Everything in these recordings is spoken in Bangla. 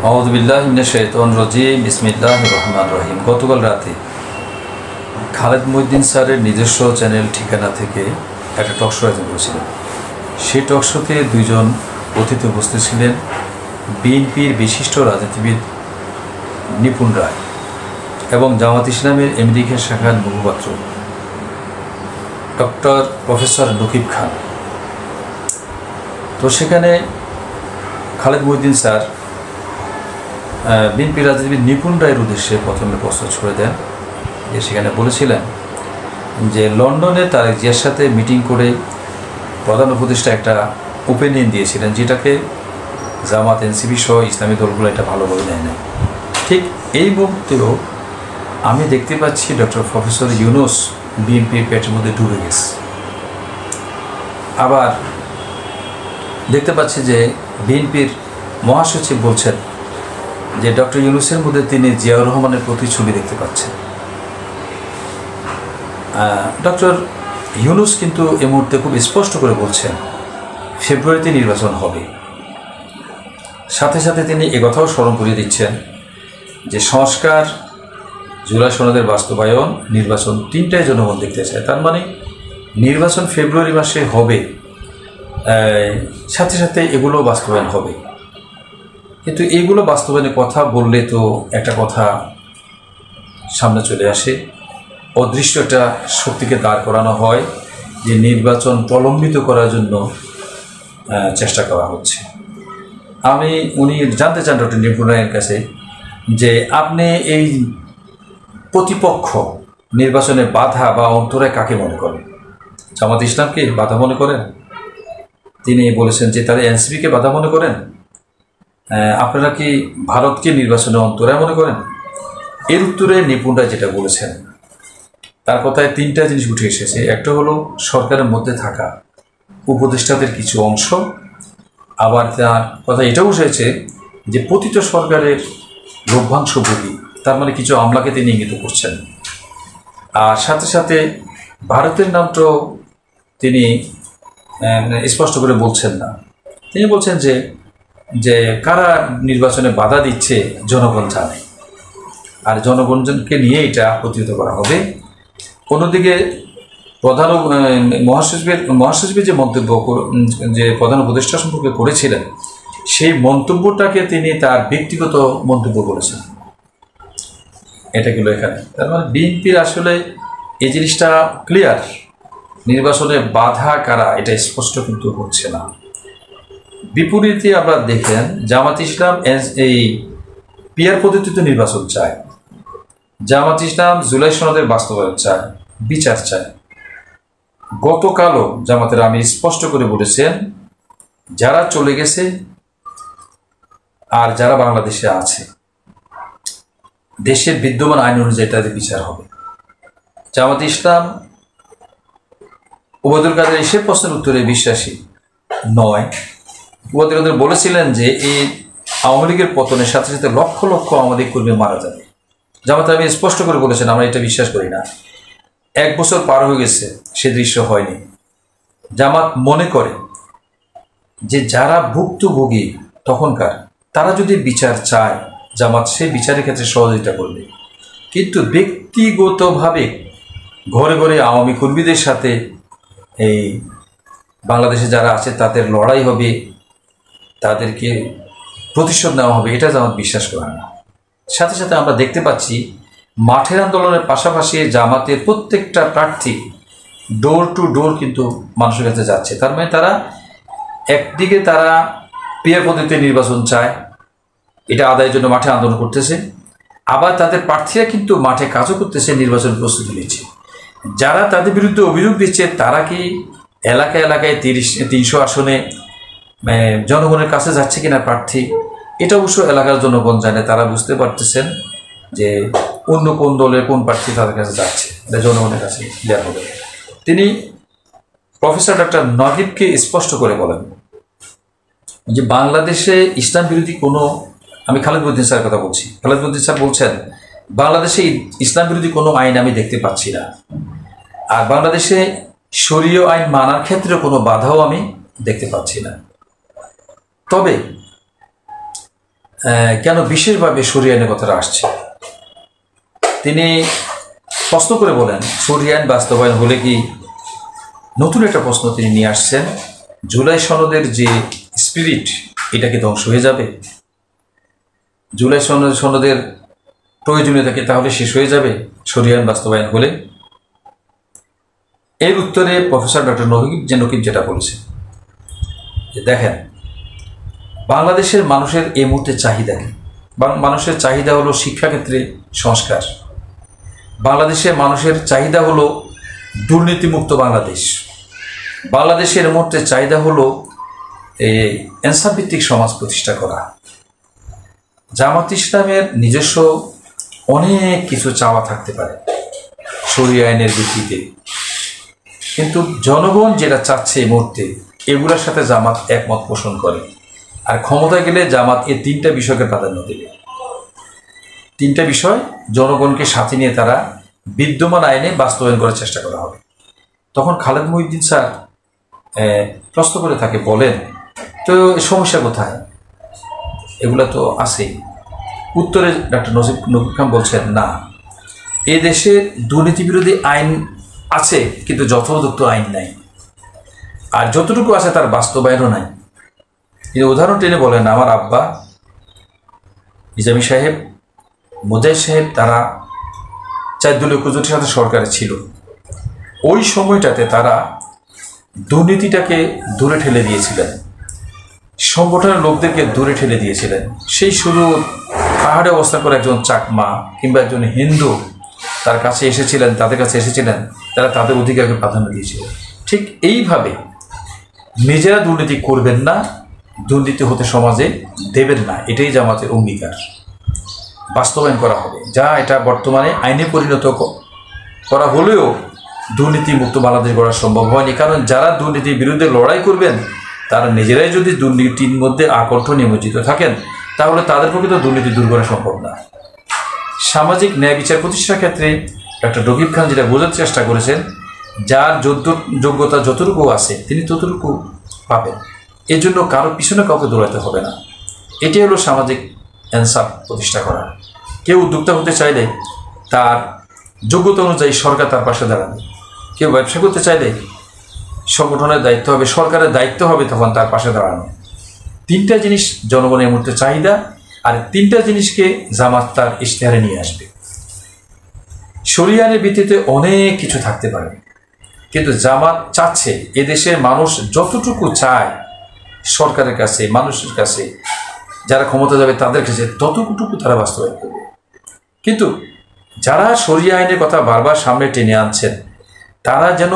আউযুবিল্লাহি মিনাশ শাইতানির রাজিম বিসমিল্লাহির রহমানির রহিম। গতকাল রাতে খালেদ মহিউদ্দিন স্যারের নিজস্ব চ্যানেল ঠিকানা থেকে একটা টক শো আয়োজন করেছিলেন। সেই টক শোতে দুইজন অতিথি উপস্থিত ছিলেন। বিএনপির বিশিষ্ট রাজনীতিবিদ নিপুণ রায় এবং জামাত ইসলামের আমেরিকা শাখার মুখপাত্র ডক্টর প্রফেসর নকিব খান। তো সেখানে খালেদ মহিউদ্দিন স্যার বিএনপি রাজনীতিবিদ নিপুণ রায়ের উদ্দেশ্যে প্রথমে প্রশ্ন ছুড়ে দেন। সেখানে বলেছিলেন যে লন্ডনে তারেক জিয়ার সাথে মিটিং করে প্রধান উপদেষ্টা একটা ওপিনিয়ন দিয়েছিলেন, যেটাকে জামাত এনসিপি সহ ইসলামী দলগুলো এটা ভালোভাবে নেয় না। ঠিক এই মুহূর্তেও আমি দেখতে পাচ্ছি ডক্টর প্রফেসর ইউনূস বিএনপির পেটের মধ্যে ডুবে গেছে। আবার দেখতে পাচ্ছি যে বিএনপির মহাসচিব বলছেন যে ডক্টর ইউনূসের মধ্যে তিনি জিয়াউর রহমানের প্রতিচ্ছবি দেখতে পাচ্ছেন। ডক্টর ইউনূস কিন্তু এই মুহূর্তে খুব স্পষ্ট করে বলছেন ফেব্রুয়ারিতে নির্বাচন হবে। সাথে সাথে তিনি একথাও স্মরণ করিয়ে দিচ্ছেন যে সংস্কার, জুলাই সনদের বাস্তবায়ন, নির্বাচন তিনটাই জনগণ দেখতে চায়। তার মানে নির্বাচন ফেব্রুয়ারি মাসে হবে, সাথে সাথে এগুলো বাস্তবায়ন হবে। কিন্তু এইগুলো বাস্তবায়নের কথা বললে তো একটা কথা সামনে চলে আসে, অদৃশ্য একটা শক্তিকে দাঁড় করানো হয় যে নির্বাচন প্রলম্বিত করার জন্য চেষ্টা করা হচ্ছে। উনি জানতে চান ডক্টর নিপুণ রায়ের কাছে যে আপনি এই প্রতিপক্ষ নির্বাচনে বাধা বা অন্তরায় কাকে মনে করেন? জামাত ইসলামকে বাধা মনে করেন? তিনি বলেছেন যে তারা এনসিপিকে বাধা মনে করেন? আপনারা কি ভারতকে নির্বাচনে অন্তরায় মনে করেন? এর উত্তরে নিপুণ রায় যেটা বলেছেন তার কথায় তিনটা জিনিস উঠে এসেছে। একটা হলো সরকারের মধ্যে থাকা উপদেষ্টাদের কিছু অংশ, আবার তার কথা এটাও উঠেছে যে পতিত সরকারের লভ্যাংশভোগী, তার মানে কিছু আমলাকে তিনি ইঙ্গিত করছেন। আর সাথে সাথে ভারতের নামটাও তিনি স্পষ্ট করে বলছেন না। তিনি বলছেন যে কারা নির্বাচনে বাধা দিচ্ছে জনগণ জানে, আর জনগণকে নিয়ে এটা প্রতিহত করা হবে। অন্যদিকে প্রধান মহাসচিবের যে মন্তব্য, যে প্রধান উপদেষ্টা সম্পর্কে করেছিলেন, সেই মন্তব্যটাকে তিনি তার ব্যক্তিগত মন্তব্য করেছেন। এটা গেল এখানে। তার মানে বিএনপির আসলে এই জিনিসটা ক্লিয়ার, নির্বাচনে বাধা কারা এটা স্পষ্ট কিন্তু হচ্ছে না। বিপরীতে আমরা দেখেন জামাত ইসলাম এই পিয়ার পদ্ধতিতে নির্বাচন চায়, জামাত ইসলাম জুলাই সনদের বাস্তবায়ন চায়, বিচার চায়। গতকালও জামাতের আমি স্পষ্ট করে বলেছেন যারা চলে গেছে আর যারা বাংলাদেশে আছে, দেশের বিদ্যমান আইন অনুযায়ী তাদের বিচার হবে। জামাত ইসলাম ওবায়দুল কাদের এসে প্রশ্নের উত্তরে বিশ্বাসী নয়। ওবায়দুল কাদের বলেছিলেন যে এই আওয়ামী লীগের পতনের সাথে সাথে লক্ষ লক্ষ আওয়ামী লীগ কর্মী মারা যাবে। জামাত আমি স্পষ্ট করে বলেছেন আমরা এটা বিশ্বাস করি না। 1 বছর পার হয়ে গেছে, সে দৃশ্য হয়নি। জামাত মনে করে যে যারা ভুক্তভোগী তখনকার, তারা যদি বিচার চায়, জামাত সেই বিচারের ক্ষেত্রে সহযোগিতা করবে। কিন্তু ব্যক্তিগতভাবে ঘরে ঘরে আওয়ামী কর্মীদের সাথে এই বাংলাদেশে যারা আছে তাদের লড়াই হবে, তাদেরকে প্রতিশোধ নেওয়া হবে, এটা জামাত বিশ্বাস করে না। সাথে সাথে আমরা দেখতে পাচ্ছি মাঠের আন্দোলনের পাশাপাশি জামাতের প্রত্যেকটা প্রার্থী ডোর টু ডোর কিন্তু মানুষের কাছে যাচ্ছে। তার মানে তারা একদিকে তারা পিয়ার পদ্ধতিতে নির্বাচন চায়, এটা আদায়ের জন্য মাঠে আন্দোলন করতেছে, আবার তাদের প্রার্থীরা কিন্তু মাঠে কাজও করতেছে, নির্বাচন প্রস্তুতি নিচ্ছে। যারা তাদের বিরুদ্ধে অভিযোগ দিচ্ছে তারা কি এলাকায় এলাকায় 300 আসনে জনগণের কাছে যাচ্ছে কিনা প্রার্থী, এটা অবশ্য এলাকার জনগণ জানে। তারা বুঝতে পারতেছেন যে অন্য কোন দলের কোন প্রার্থী তাদের কাছে যাচ্ছে, এটা জনগণের কাছে ক্লিয়ার হবে। তিনি প্রফেসর ডক্টর নকিবকে স্পষ্ট করে বলেন যে বাংলাদেশে ইসলাম বিরোধী কোনো, আমি খালেদ মহিউদ্দিন স্যারের কথা বলছি, খালেদ মহিউদ্দিন স্যার বলছেন বাংলাদেশে ইসলাম বিরোধী কোনো আইন আমি দেখতে পাচ্ছি না, আর বাংলাদেশে শরীয় আইন মানার ক্ষেত্রে কোনো বাধাও আমি দেখতে পাচ্ছি না। তবে কেন বিশেষভাবে শরিয়া আইনের কথাটা আসছে। তিনি প্রশ্ন করে বলেন শরিয়া আইন বাস্তবায়ন হলে কি, নতুন একটা প্রশ্ন তিনি নিয়ে আসছেন, জুলাই সনদের যে স্পিরিট এটা কি ধ্বংস হয়ে যাবে? জুলাই সনদের প্রয়োজনীয়তা কি তাহলে শেষ হয়ে যাবে শরিয়া আইন বাস্তবায়ন হলে? এর উত্তরে প্রফেসর ডক্টর নকিব যেটা বলেছেন যে দেখেন, বাংলাদেশের মানুষের এই মুহূর্তে চাহিদা কি? মানুষের চাহিদা হলো শিক্ষাক্ষেত্রে সংস্কার। বাংলাদেশের মানুষের চাহিদা হলো দুর্নীতিমুক্ত বাংলাদেশ। বাংলাদেশের মুহূর্তে চাহিদা হলো ইনসাফ ভিত্তিক সমাজ প্রতিষ্ঠা করা। জামাত ইসলামের নিজস্ব অনেক কিছু চাওয়া থাকতে পারে শরিয়া আইনের ভিত্তিতে, কিন্তু জনগণ যেটা চাচ্ছে এই মুহূর্তে এগুলোর সাথে জামাত একমত পোষণ করে। আর ক্ষমতায় গেলে জামাত এই তিনটা বিষয়কে প্রাধান্য দেবে। তিনটা বিষয় জনগণকে সাথে নিয়ে তারা বিদ্যমান আইনে বাস্তবায়ন করার চেষ্টা করা হবে। তখন খালেদ মহিউদ্দিন স্যার প্রশ্ন করে থাকে, বলেন তো সমস্যা কোথায়? এগুলা তো আছেই। উত্তরে ডক্টর নকিব খান বলছেন, না, এ দেশে দুর্নীতি বিরোধী আইন আছে কিন্তু যথোপযুক্ত আইন নাই, আর যতটুকু আছে তার বাস্তবায়নও নাই। তিনি উদাহরণ টেনে বলেন, আমার আব্বা নিজামী সাহেব, মুজাহিদ সাহেব, তারা 4 দলীয় জোটের সাথে সরকারে ছিল। ওই সময়টাতে তারা দুর্নীতিটাকে দূরে ঠেলে দিয়েছিলেন, সংগঠনের লোকদেরকে দূরে ঠেলে দিয়েছিলেন। সেই শুধু পাহাড়ে অবস্থান করে একজন চাকমা কিংবা একজন হিন্দু তার কাছে এসেছিলেন, তাদের কাছে এসেছিলেন, তারা তাদের অধিকারকে প্রাধান্য দিয়েছিলেন। ঠিক এইভাবে নিজেরা দুর্নীতি করবেন না, দুর্নীতি হতে সমাজে দেবেন না, এটাই জামাতের অঙ্গীকার। বাস্তবায়ন করা হবে যা এটা বর্তমানে আইনে পরিণত করা হলেও দুর্নীতি মুক্ত বাংলাদেশ গড়া সম্ভব হয়নি। কারণ যারা দুর্নীতির বিরুদ্ধে লড়াই করবেন তারা নিজেরাই যদি দুর্নীতির মধ্যে আকর্ষণ নিমজ্জিত থাকেন তাহলে তাদের পক্ষে তো দুর্নীতি দূর করা সম্ভব না। সামাজিক ন্যায় বিচার প্রতিষ্ঠার ক্ষেত্রে ডক্টর নকিব খান যেটা বোঝার চেষ্টা করেছেন, যার যোগ্যতা যতটুকু আছে তিনি ততটুকু পাবেন। এর জন্য কারো পিছনে কাউকে দৌড়াতে হবে না। এটি হলো সামাজিক ইনসাফ প্রতিষ্ঠা করা। কেউ উদ্যোক্তা হতে চাইলে তার যোগ্যতা অনুযায়ী সরকার তার পাশে দাঁড়াবে। কেউ ব্যবসা করতে চাইলে সংগঠনের দায়িত্ব হবে, সরকারের দায়িত্ব হবে তখন তার পাশে দাঁড়ানো। তিনটা জিনিস জনগণের মধ্যে চাহিদা, আর তিনটা জিনিসকে জামাত তার ইশতেহারে নিয়ে আসবে। শরিয়া আইনের ভিত্তিতে অনেক কিছু থাকতে পারে, কিন্তু জামাত চাচ্ছে এদেশের মানুষ যতটুকু চায় সরকারের কাছে, মানুষের কাছে, যারা ক্ষমতা যাবে তাদের কাছে, ততটুকু তারা বাস্তবায়ন করবে। কিন্তু যারা শরিয়া আইনের কথা বারবার সামনে টেনে আনছেন তারা যেন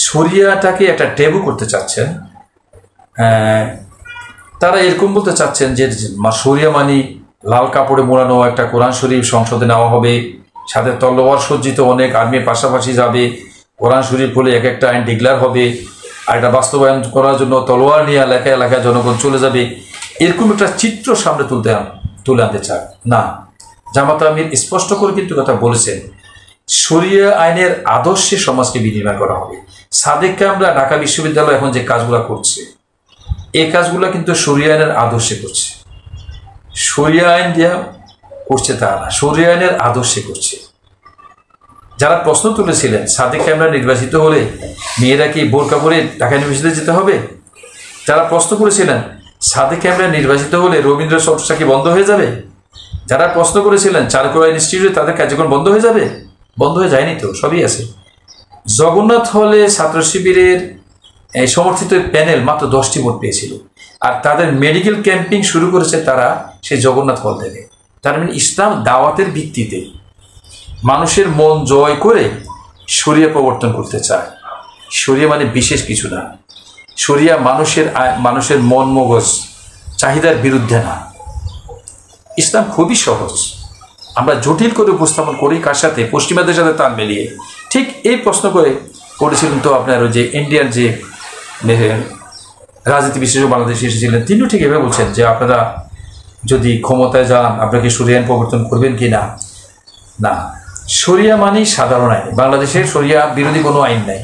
শরিয়াটাকে একটা ট্যাবু করতে চাচ্ছেন। তারা এরকম বলতে চাচ্ছেন যে শরিয়া মানি লাল কাপড়ে মোড়ানো একটা কোরআন শরীফ সংসদে নেওয়া হবে, সাথে তলোয়ার সজ্জিত অনেক আর্মির পাশাপাশি যাবে, কোরআন শরীফ বলে এক একটা আইন ডিক্লেয়ার হবে, আর এটা বাস্তবায়ন করার জন্য তলোয়ার নিয়ে এলাকায় এলাকায় জনগণ চলে যাবে। এরকম একটা চিত্র সামনে তুলে আনতে চায় না। জামাত আমির স্পষ্ট করে কিন্তু কথা বলেছেন, শরিয়া আইনের আদর্শে সমাজকে বিনির্মাণ করা হবে। সাদেক কামরা ঢাকা বিশ্ববিদ্যালয় এখন যে কাজগুলো করছে এই কাজগুলো কিন্তু শরিয়া আইনের আদর্শে করছে। শরিয়া আইন দিয়া করছে তা না, শরিয়া আইনের আদর্শে করছে। যারা প্রশ্ন তুলেছিলেন সাদেক কামরা নির্বাচিত হলে মেয়েরা কি বোরকা পরে ঢাকা ইউনিভার্সিটিতে যেতে হবে, যারা প্রশ্ন করেছিলেন সাদেক কামরা নির্বাচিত হলে রবীন্দ্র চর্চা কি বন্ধ হয়ে যাবে, যারা প্রশ্ন করেছিলেন চারুকলা ইনস্টিটিউটে তাদের কার্যক্রম বন্ধ হয়ে যাবে, বন্ধ হয়ে যায়নি তো, সবই আছে। জগন্নাথ হলে ছাত্র শিবিরের সমর্থিত প্যানেল মাত্র 10টি ভোট পেয়েছিল, আর তাদের মেডিকেল ক্যাম্পিং শুরু করেছে তারা সেই জগন্নাথ হল থেকে। তার মানে ইসলাম দাওয়াতের ভিত্তিতে মানুষের মন জয় করে শরিয়া প্রবর্তন করতে চায়। শরিয়া মানে বিশেষ কিছু না, শরিয়া মানুষের মন মগজ চাহিদার বিরুদ্ধে না। ইসলাম খুবই সহজ, আমরা জটিল করে উপস্থাপন করি কার সাথে, পশ্চিমাদের সাথে তাল মিলিয়ে। ঠিক এই প্রশ্ন করেছিলেন তো আপনার ওই যে ইন্ডিয়ার যে রাজনীতি বিশেষজ্ঞ বাংলাদেশে এসেছিলেন, তিনিও ঠিক এভাবে বলছেন যে আপনারা যদি ক্ষমতায় যান আপনাকে শরিয়া আইন প্রবর্তন করবেন কি না। না, শরিয়া মানেই সাধারণ আইন। বাংলাদেশের শরিয়া বিরোধী কোনো আইন নাই,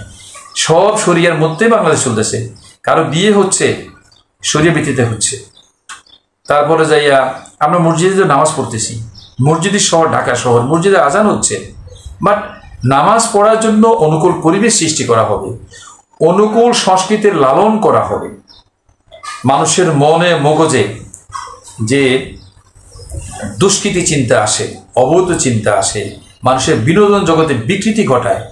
সব শরিয়ার মধ্যে বাংলাদেশ চলতেছে। কারো বিয়ে হচ্ছে শরিয়া ভিত্তিতে হচ্ছে, তারপরে যাইয়া আমরা মসজিদে নামাজ পড়তেছি, মসজিদের শহর ঢাকা শহর, মসজিদে আজান হচ্ছে, বাট নামাজ পড়ার জন্য অনুকূল পরিবেশ সৃষ্টি করা হবে, অনুকূল সংস্কৃতির লালন করা হবে। মানুষের মনে মগজে যে দুষ্কৃতি চিন্তা আসে, অবৈধ চিন্তা আসে, মানুষের বিনোদন জগতে বিকৃতি ঘটায়,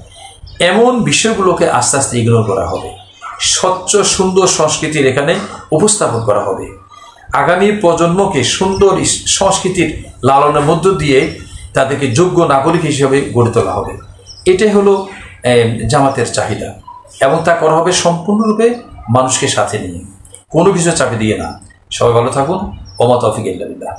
এমন বিষয়গুলোকে আস্তে আস্তে ইগনোর করা হবে। স্বচ্ছ সুন্দর সংস্কৃতির এখানে উপস্থাপন করা হবে। আগামী প্রজন্মকে সুন্দর সংস্কৃতির লালনের মধ্য দিয়ে তাদেরকে যোগ্য নাগরিক হিসেবে গড়ে তোলা হবে। এটাই হলো জামাতের চাহিদা, এবং তা করা হবে সম্পূর্ণরূপে মানুষকে সাথে নিয়ে, কোনো কিছু চাপে দিয়ে না। সবাই ভালো থাকুন। ওমা তৌফিক ইল্লা বিল্লাহ।